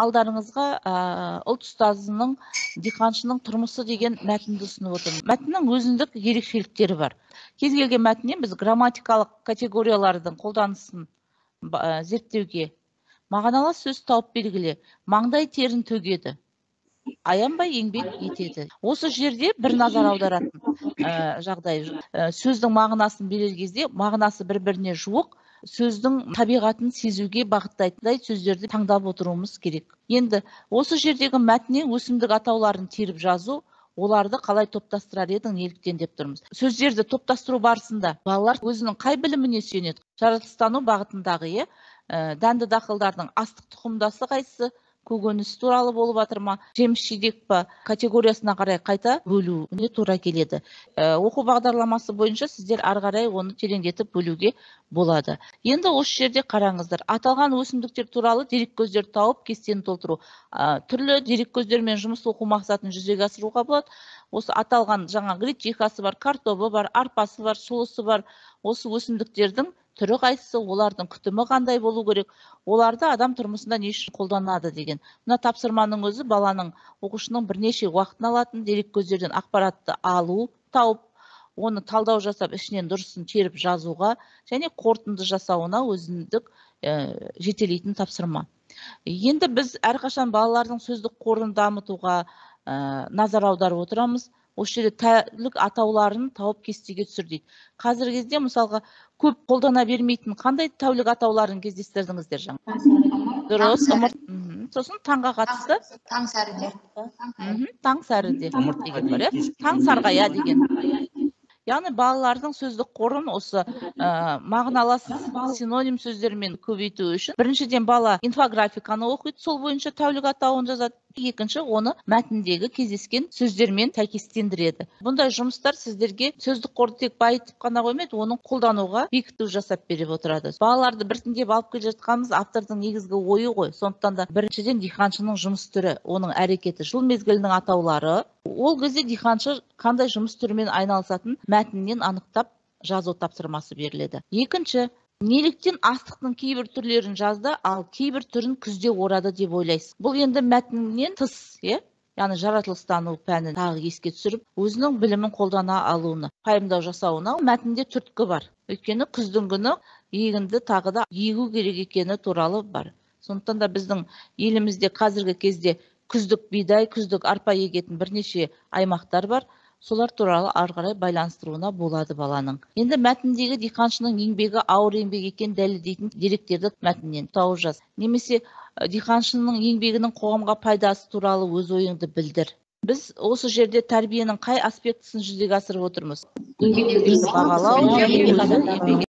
алдарыңызға ұлт ұстазының, диқаншының тұрмысы деген мәтінді ұсынып отырмын. Мәтіннің өзіндік ерекшеліктері бар. Кез келген мәтіннен біз грамматикалық категориялардың қолданысын зерттеуге, мағыналы сөз тауып белгіле, маңдай терін төгеді, аянбай еңбек етеді. Осы жерде бір назар аударатын жағдай. Сөздің мағынасын берер кезде мағынасы бір-біріне жуық, сөздің табиғатын сезуге бағыттайтындай сөздерді таңдап отыруымыз керек. Енді осы жердегі мәтіннен өсімдік атауларын теріп жазу, оларды қалай топтастырар едің, неліктен деп тұрмыз. Сөздерді топтастыру барысында балалар өзінің қай біліміне сүйенеді? Жаратылыстану бағытындағы дәнді дақылдардың астық тұқымдасы қайсысы, көкөніс туралы болып жатыр ма, жеміс жидек па, категориясына қарай қайта бөлуіне тура келеді. Оқу бағдарламасы бойынша сіздер ары қарай оны тереңдетіп бөлуге болады. Енді осы жерде қараңыздар. Аталған өсімдіктер туралы дереккөздер тауып кестені толтыру. Түрлі дереккөздермен жұмыс оқу мақсатын жүзеге асыруға болады. Осы аталған жаңа гречихасы бар, картобы бар, арпасы бар, сұлысы бар. Осы өсімдіктердің түрі қайсысы, олардың күтімі қандай болу керек, оларды адам тұрмысында не үшін қолданады деген. Мына тапсырманың өзі баланың, оқушының бірнеше уақытын алатын, дереккөздерден ақпаратты алу, тауып, оны талдау жасап, ішінен дұрысын теріп жазуға және қорытынды жасауына өзіндік жетелейтін тапсырма. Енді біз әрқашан балалардың сөздік қорын дамытуға назар аударып отырамыз. Осы жерде тәулік атауларын тауып кестеге түсір дейді. Қазіргі кезде мысалға көп қолдана бермейтін қандай тәулік атауларын кездестірдіңіздер жаңа? Дұрыс. Сосын таңға қатысты? Таң сәріде. Таң сәріде деген бар, таң сарғая деген. Яғни балалардың сөздік қорын осы мағыналас синоним сөздермен көбейту үшін біріншіден бала инфографиканы оқиды, сол бойынша тәулік атауын жазады. Екінші, оны мәтіндегі кездескен сөздермен сәйкестендіреді. Бұндай жұмыстар сіздерге сөздік қорды тек байытып қана қоймайды, оның қолдануға бекіту жасап беріп отырады. Балаларды біртіндеп алып келе жатқанымыз автордың негізгі ойы ғой. Сондықтан да біріншіден диқаншының жұмыс түрі, оның әрекеті, жыл мезгілінің атаулары, ол кезде диқаншы қандай жұмыс түрімен айналысатын мәтіннен анықтап жазу тапсырмасы беріледі. Екінші, неліктен астықтың кейбір түрлерін жазды, ал кейбір түрін күзде орады деп ойлайсыз? Бұл енді мәтіннен тыс, яғни жаратылыстану пәнін тағы еске түсіріп, өзінің білімін қолдана алуына, пайымдау жасауына. Мәтінде түрткі бар. Өйткені күздің күні егінді тағы да егу керек екені туралы бар. Сондықтан да біздің елімізде қазіргі кезде күздік бидай, күздік арпа егетін бірнеше аймақтар бар. Солар туралы ары қарай байланыстыруына болады баланың. Енді мәтіндегі диқаншының еңбегі ауыр еңбек екенін дәлелдейтін деректерді мәтіннен тауып жаз. Немесе диқаншының еңбегінің қоғамға пайдасы туралы өз ойыңды білдір. Біз осы жерде тәрбиенің қай аспектісін жүзеге асырып отырмыз? Еңбекті бағалау және еңбек